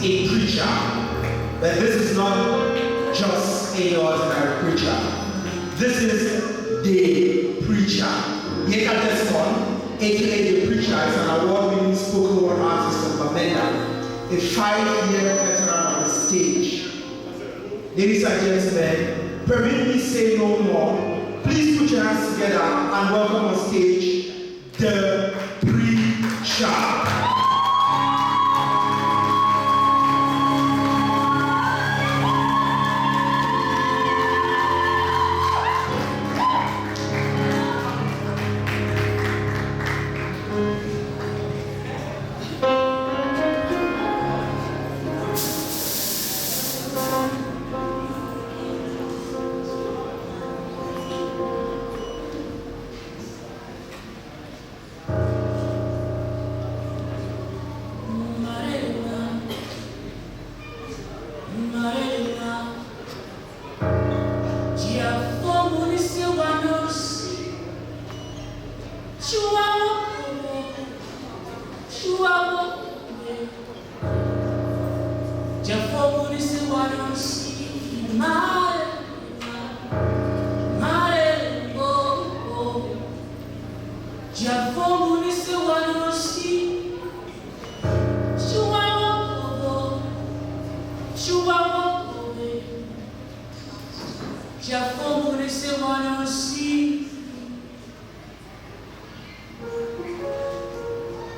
a preacher. But this is not just any ordinary preacher. This is the preacher. Yeka Desmond, aka the preacher, is an award-winning spoken word artist from Bamenda, a 5-year veteran on the stage. Ladies and gentlemen, permit me say no more. Please put your hands together and welcome on stage the preacher.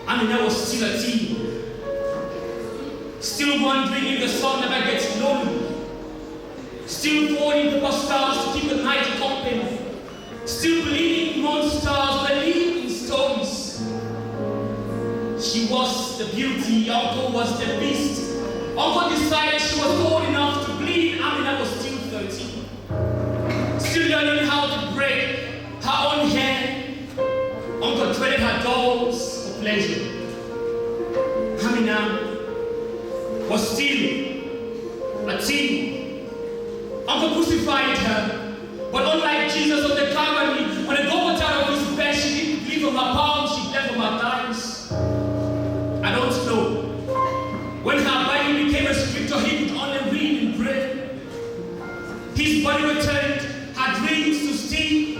I mean, I was still a teen, still wondering if the sun never gets lonely, still falling paper stars to keep the night company, still believing in monsters, believing in stories. She was the beauty, Uncle was the beast. Uncle decided she was old enough to bleed. I mean, I was still 13, still learning how to braid her own hair. Uncle traded her dolls for pleasure. Hamina was still a teen. Uncle crucified her, but unlike Jesus on the Calvary, when the government out of his bed, she didn't bleed from her palms, she bled from her thighs. I don't know. When her body became a scripture, he could only read and pray. His body returned, her dreams to steam.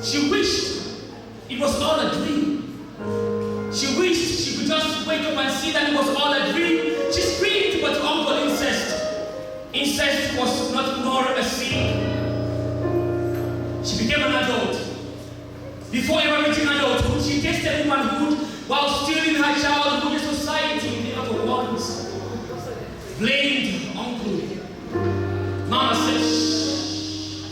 She wished it was all a dream. She wished she could just wake up and see that it was all a dream. She screamed, but Uncle incest was not more a sin. She became an adult. Before ever reaching adulthood, she tasted womanhood while still in her childhood. In society, the other ones blamed Uncle. Mama said, shh.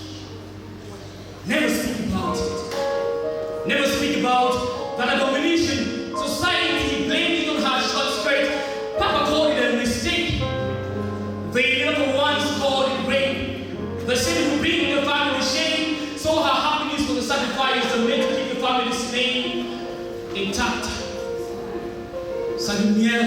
Never speak about it. Never speak about that abomination. Society blamed it on her short skirt. Papa called it a mistake. They never once called it rape. The sin who bring the family shame, so her happiness was the sacrifice that made to keep the family's name intact. Sa lumière,